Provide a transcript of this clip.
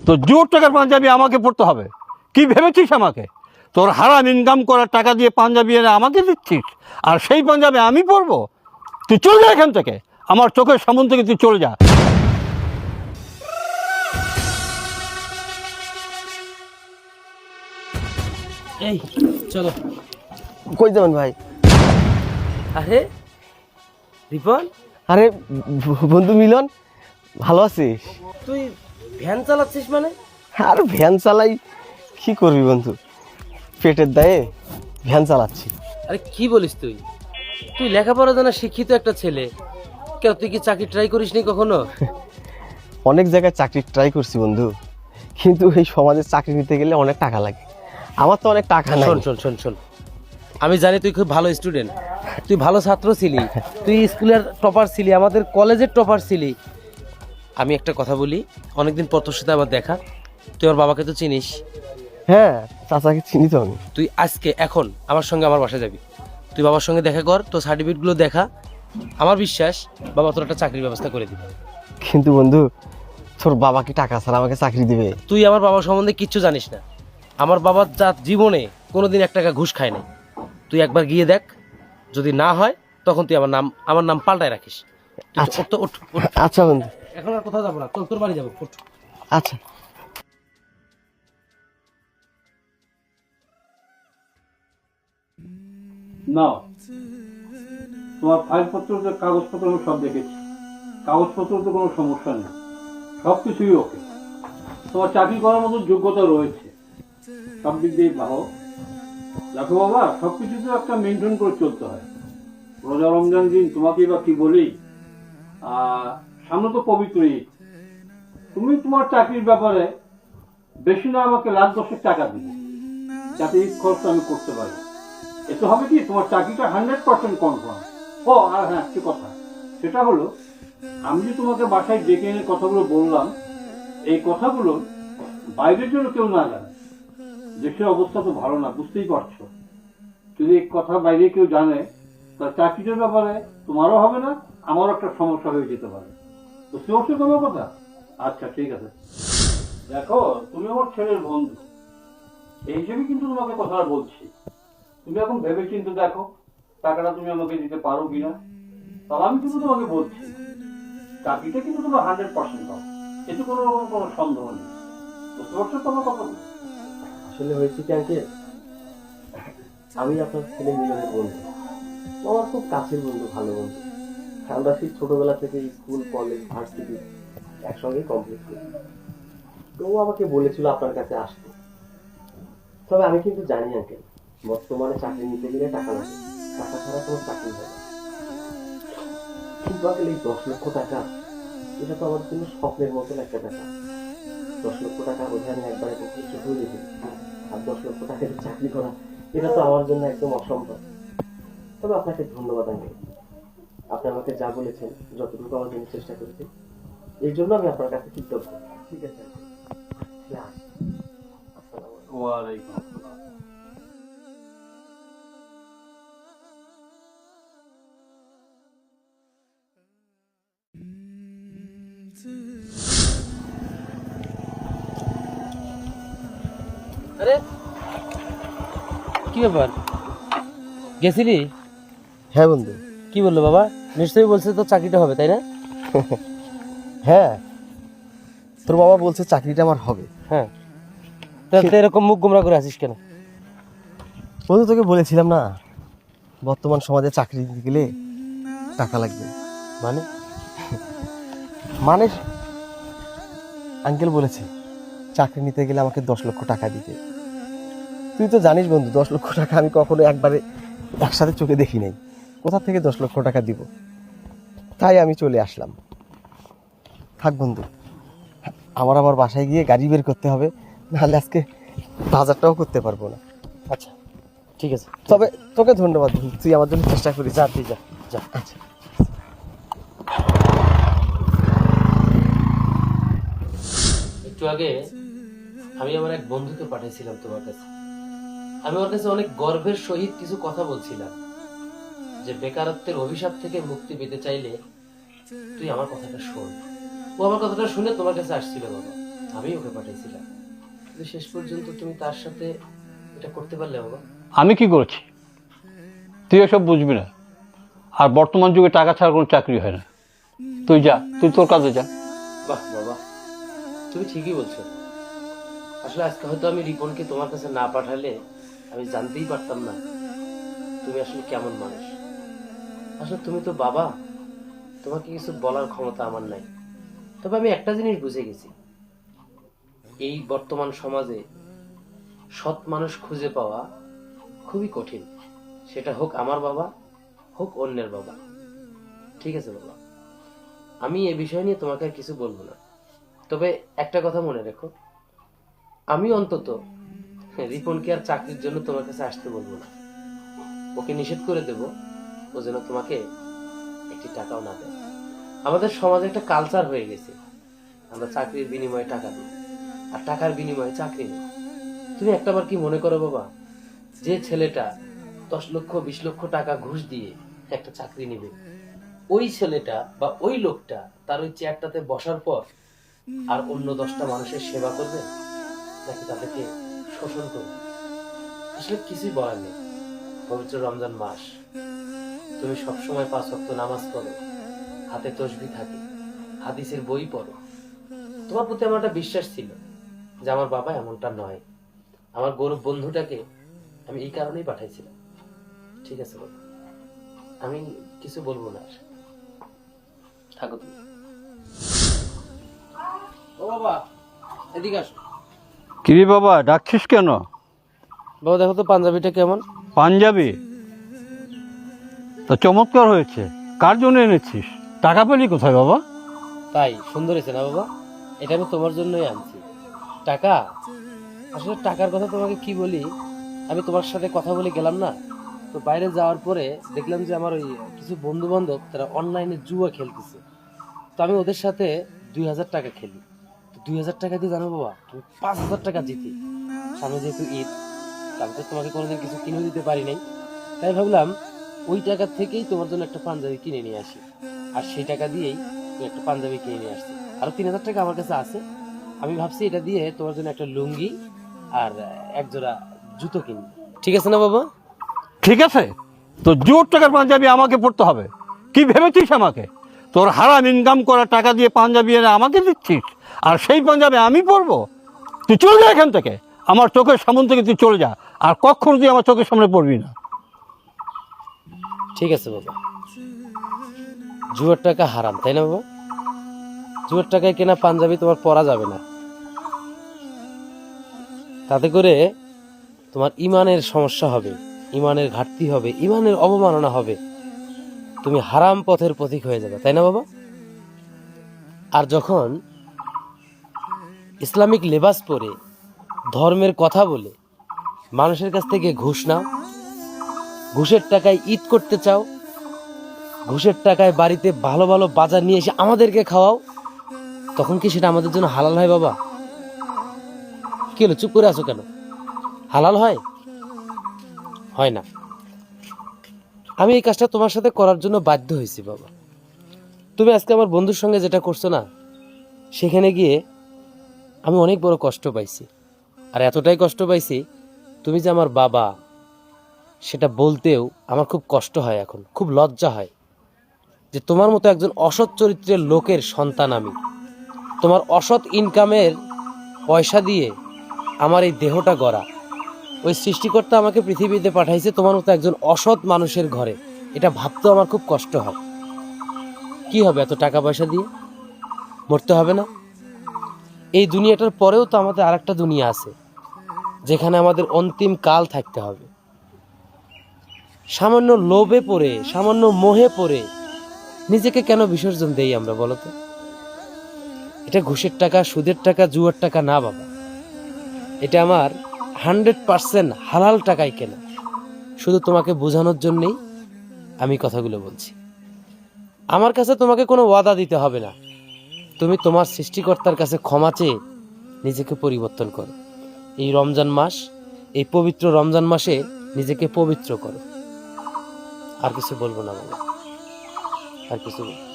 তো জোর টাকার পাঞ্জাবি আমাকে পড়তে হবে? কি ভেবেছিস আমাকে? তোর হারাম ইনকাম করার টাকা দিয়ে পাঞ্জাবি এনে আমাকে দিচ্ছিস, আর সেই পাঞ্জাবি আমি পরবো? তুই চলে যা এখান থেকে, আমার চোখের সামনে থেকে তুই চলে যা। এই চলো। কই যাবেন ভাই? আরে রিপন, আরে বন্ধু মিলন, ভালো আছিস? তুই ভ্যান চালাচ্ছিস মানে? আর ভ্যান চালাই, কি করবি বন্ধু, পেটের দায়ে ভ্যান চালাচ্ছি। আরে কি বলিস তুই? তুই লেখাপড়া জানা শিক্ষিত একটা ছেলে, কেন তুই কি চাকরি ট্রাই করিস নি কখনো? অনেক জায়গায় চাকরি ট্রাই করছি বন্ধু, কিন্তু এই সমাজে চাকরি নিতে গেলে অনেক টাকা লাগে। আমার তো অনেক টাকা নাই। শোন শোন শোন শোন, আমি জানি তুই খুব ভালো স্টুডেন্ট, তুই ভালো ছাত্র ছিলি, তুই স্কুলের টপার ছিলি, আমাদের কলেজের টপার ছিলি। আমি একটা কথা বলি, অনেকদিন পর তোর সাথে আমার দেখা, তুই আমার বাবাকে তো চিনিস। হ্যাঁ, চাচাকে চিনি তো আমি। তুই আজকে এখন আমার সঙ্গে আমার বাসায় যাবি, তুই বাবার সঙ্গে দেখা কর, তোর সার্টিফিকেটগুলো দেখা। আমার বিশ্বাস বাবা তোর একটা চাকরির ব্যবস্থা করে দিবে। কিন্তু বন্ধু, তোর বাবা কি টাকা ছাড়া আমাকে চাকরি দিবে? তুই আমার বাবা সম্বন্ধে কিচ্ছু জানিস না। আমার বাবা যা জীবনে কোনোদিন 1 টাকা ঘুষ খায় নাই। তুই একবার গিয়ে দেখ, যদি না হয় তখন তুই আমার নাম পাল্টায় রাখিস। তুই আচ্ছা। ওঠ তো, ওঠ, ওঠ। আচ্ছা বন্ধু। এখন আর কোথাও যাবো না, চল তোর বাড়ি যাবো, ওঠ। আচ্ছা। না, তোমার ফাইলপত্র, যে কাগজপত্র আমি সব দেখেছি, কাগজপত্র তো কোনো সমস্যা নেই, সব কিছুই ওকে। তোমার চাকরি করার মতো যোগ্যতা রয়েছে, সব দিক দিয়ে ভালো। দেখো বাবা, সবকিছু তো একটা মেনটেন করে চলতে হয়। রোজা রমজান দিন তোমাকে বা কি বলি, সামনে তো পবিত্র ঈদ। তুমি তোমার চাকরির ব্যাপারে বেশি না আমাকে লাখ 10 টাকা দিবে, যাতে ঈদ খরচ আমি করতে পারি। এতে হবে কি, তোমার চাকরিটা 100% কনফার্ম। ও আর হ্যাঁ, একটা কথা, সেটা হলো আমি যে তোমাকে বাসায় ডেকে এনে কথাগুলো বললাম, এই কথাগুলো বাইরের জন্য কেউ না জানে। দেশের অবস্থা তো ভালো না, বুঝতেই পারছো। যদি এই কথা বাইরে কেউ জানে, তার চাকরিটার ব্যাপারে তোমারও হবে না, আমারও একটা সমস্যা হয়ে যেতে পারে। বুঝতে পারছো তোমার কথা? আচ্ছা ঠিক আছে। দেখো, তুমি আমার ছেলের বন্ধু, এই হিসেবে কিন্তু তোমাকে কথাটা বলছি। তুমি এখন ভেবে চিন্তে দেখো টাকাটা তুমি আমাকে দিতে পারো কিনা। তবে আমি কিন্তু তোমাকে বলছি, চাকরিটা কিন্তু তোমার 100% পাও, এতে কোনো রকম কোনো সন্দেহ নেই। বুঝতে পারছো তোমার কথা? আসলে হয়েছে কি আঙ্কেল, আমি আপনার ছেলে মিলনের বন্ধু, ও আমার খুব কাছের বন্ধু, ভালো বন্ধু। আমরা সেই ছোটবেলা থেকে স্কুল, কলেজ, ভার্সিটি একসঙ্গে কমপ্লিট করি। তো ও আমাকে বলেছিল আপনার কাছে আসতে। তবে আমি কিন্তু জানি আঙ্কেল, বর্তমানে চাকরি নিতে গেলে টাকা লাগে, টাকা ছাড়া কোনো চাকরি হয় না। কিন্তু আঙ্কেল, এই 10 লক্ষ টাকা, এটা তো আমার জন্য স্বপ্নের মতন একটা টাকা। 10 লক্ষ টাকা বোধহয় আমি একবারে কিছু হয়ে যেতে, আর 10 লক্ষ টাকা দিয়ে চাকরি করা, এটা তো আমার জন্য একদম অসম্ভব। তবে আপনাকে ধন্যবাদ আঙ্কেল, আপনি আমাকে যা বলেছেন যতটুকু আমার জন্য চেষ্টা করেছেন, এই জন্য আমি আপনার কাছে কৃতজ্ঞ। ঠিক আছে আঙ্কেল, আসসালামু আলাইকুম। ওয়ালাইকুম আসসালাম। আরে কি ব্যাপার, গেছিলি? হ্যাঁ বন্ধু। কি বললো বাবা? নিশ্চয়ই বলছে তো চাকরিটা হবে, তাই না? হ্যাঁ, তোর বাবা বলছে চাকরিটা আমার হবে। হ্যাঁ, তাহলে তো এরকম মুখ গোমরা করে আসিস কেন? বন্ধু, তোকে বলেছিলাম না, বর্তমান সমাজে চাকরি দিতে গেলে টাকা লাগবে। মানে মানে আঙ্কেল বলেছে চাকরি নিতে গেলে আমাকে 10 লক্ষ টাকা দিতে। তুই তো জানিস বন্ধু, 10 লক্ষ টাকা আমি কখনো একবারে একসাথে চোখে দেখি নাই। কোথা থেকে 10 লক্ষ টাকা দিব? তাই আমি চলে আসলাম। থাক বন্ধু, আমার আবার বাসায় গিয়ে গাড়ি বের করতে হবে, নাহলে আজকে বাজারটাও করতে পারবো না। আচ্ছা ঠিক আছে, তবে তোকে ধন্যবাদ বন্ধু, তুই আমার জন্য চেষ্টা করিস। যা তুই যা যা। আচ্ছা। একটু আগে আমি আমার এক বন্ধুকে পাঠিয়েছিলাম তোমার কাছে। আমি ওর কাছে অনেক গর্বের সহিত কিছু কথা বলছিলাম, যে বেকারত্বের অভিশাপ থেকে মুক্তি পেতে চাইলে তুই আমার কথাটা শোন। ও আমার কথাটা শুনে তোমার কাছে আসছিল বাবা। আমি ওকে পাঠাইছিলাম, কিন্তু শেষ পর্যন্ত তুমি তার সাথে এটা করতে পারলে বাবা? আমি কি করেছি? তুই এসব বুঝবি না। আর বর্তমান যুগে টাকা ছাড়া কোনো চাকরি হয় না। তুই যা, তুই তোর কাজে যা। বাহ বাবা, তুমি ঠিকই বলছো। আসলে আজকে হয়তো আমি রিপনকে তোমার কাছে না পাঠালে আমি জানতেই পারতাম না তুমি আসলে কেমন মানুষ। আসলে তুমি তো বাবা, তোমাকে কিছু বলার ক্ষমতা আমার নাই। তবে আমি একটা জিনিস বুঝে গেছি, এই বর্তমান সমাজে সৎ মানুষ খুঁজে পাওয়া খুবই কঠিন। সেটা হোক আমার বাবা, হোক অন্যের বাবা। ঠিক আছে বাবা, আমি এ বিষয় নিয়ে তোমাকে আর কিছু বলবো না। তবে একটা কথা মনে রেখো, আমি অন্তত রিপনকে আর চাকরির জন্য তোমার কাছে আসতে বলবো না। ওকে নিষেধ করে দেব ও যেন তোমাকে একটি টাকাও না দেয়। আমাদের সমাজে একটা কালচার হয়ে গেছে, আমরা চাকরির বিনিময়ে টাকা দিই আর টাকার বিনিময়ে চাকরি নেই। তুমি একটাবার কি মনে করো বাবা, যে ছেলেটা 10 লক্ষ 20 লক্ষ টাকা ঘুষ দিয়ে একটা চাকরি নেবে, ওই ছেলেটা বা ওই লোকটা তার ওই চেয়ারটাতে বসার পর আর অন্য 10টা মানুষের সেবা করবে নাকি তাদেরকে শোষণ করবে? আসলে কিছুই বলার নেই। পবিত্র রমজান মাস, তুমি সবসময় 5 ওয়াক্ত নামাজ পড়ো, হাতে তসবিহ থাকে, হাদিসের বই পড়ো। তোমার প্রতি আমার একটা বিশ্বাস ছিল যে আমার বাবা এমনটা নয়। আমার গৌরব বন্ধুটাকে আমি এই কারণেই পাঠাইছিলাম। ঠিক আছে বাবা, আমি কিছু বলবো না আর। থাকো তুমি। ও বাবা, এদিকে আসো। কিরে বাবা, ডাকছিস কেন? বাবা দেখো তো পাঞ্জাবিটা কেমন? পাঞ্জাবি তো চমৎকার হয়েছে। কার জন্য এনেছিস? টাকা পেলি কোথায় বাবা? তাই সুন্দর হয়েছে না বাবা? এটা আমি তোমার জন্যই আনছি। টাকা, আসলে টাকার কথা তোমাকে কি বলি, আমি তোমার সাথে কথা বলে গেলাম না, তো বাইরে যাওয়ার পরে দেখলাম যে আমার ওই কিছু বন্ধু বান্ধব তারা অনলাইনে জুয়া খেলতেছে। তো আমি ওদের সাথে 2000 টাকা খেলি। তো 2000 টাকা দিয়ে জানো বাবা, আমি 5000 টাকা জিতি। সামনে যেহেতু ঈদ, আমি তো তোমাকে কোনোদিন কিছু কিনে দিতে পারি নাই, তাই ভাবলাম ওই টাকা থেকেই তোমার জন্য একটা পাঞ্জাবি কিনে নিয়ে আসি। আর সেই টাকা দিয়েই আমি একটা পাঞ্জাবি কিনে নিয়ে আসছি। আরো 3000 টাকা আমার কাছে আছে। আমি ভাবছি এটা দিয়ে তোমার জন্য একটা লুঙ্গি আর এক জোড়া জুতো কিনবো। ঠিক আছে না বাবা? ঠিক আছে, তো জোর টাকার পাঞ্জাবি আমাকে পড়তে হবে? কি ভেবেছিস আমাকে? তোর হারাম ইনকাম করা টাকা দিয়ে পাঞ্জাবি এনে আমাকে দিচ্ছিস, আর সেই পাঞ্জাবি আমি পরবো? তুই চলে যা এখান থেকে, আমার চোখের সামনে থেকে তুই চলে যা। আর কখনো তুই আমার চোখের সামনে পড়বি না। ঠিক আছে বাবা, জুয়ার টাকা হারাম তাই না বাবা? জুয়ার টাকায় কেনা পাঞ্জাবি তোমার পরা যাবে না, তাতে করে তোমার ইমানের সমস্যা হবে, ইমানের ঘাটতি হবে, ইমানের অবমাননা হবে, তুমি হারাম পথের পথিক হয়ে যাবে, তাই না বাবা? আর যখন ইসলামিক লেবাস পরে ধর্মের কথা বলে মানুষের কাছ থেকে ঘুষ নাও, ঘুষের টাকায় ঈদ করতে চাও, ঘুষের টাকায় বাড়িতে ভালো ভালো বাজার নিয়ে এসে আমাদেরকে খাওয়াও, তখন কি সেটা আমাদের জন্য হালাল হয় বাবা? কি হলো, চুপ করে আছো কেন? হালাল হয়? হয় না। আমি এই কাজটা তোমার সাথে করার জন্য বাধ্য হয়েছি বাবা। তুমি আজকে আমার বন্ধুর সঙ্গে যেটা করছো না, সেখানে গিয়ে আমি অনেক বড় কষ্ট পাইছি। আর এতটাই কষ্ট পাইছি, তুমি যে আমার বাবা সেটা বলতেও আমার খুব কষ্ট হয়, এখন খুব লজ্জা হয় যে তোমার মতো একজন অসৎ চরিত্রের লোকের সন্তান আমি। তোমার অসৎ ইনকামের পয়সা দিয়ে আমার এই দেহটা গড়া, ওই সৃষ্টিকর্তা আমাকে পৃথিবীতে পাঠাইছে তোমার মতো একজন অসৎ মানুষের ঘরে। এটা ভাবতেও আমার খুব কষ্ট হয়। কি হবে এত টাকা পয়সা দিয়ে? মরতে হবে না? এই দুনিয়াটার পরেও তো আমাদের আরেকটা দুনিয়া আছে, যেখানে আমাদের অন্তিম কাল থাকতে হবে। সামান্য লোভে পড়ে, সামান্য মোহে পড়ে নিজেকে কেন বিসর্জন দেই আমরা, বলো তো? এটা ঘুষের টাকা, সুদের টাকা, জুয়ার টাকা না বাবা, এটা আমার 100% হালাল টাকায় কেনা। শুধু তোমাকে বোঝানোর জন্যই আমি কথাগুলো বলছি। আমার কাছে তোমাকে কোনো ওয়াদা দিতে হবে না, তুমি তোমার সৃষ্টিকর্তার কাছে ক্ষমা চেয়ে নিজেকে পরিবর্তন করো। এই রমজান মাস, এই পবিত্র রমজান মাসে নিজেকে পবিত্র করো। আর কিছু বলবো না বাবা, আর কিছু বলবো না।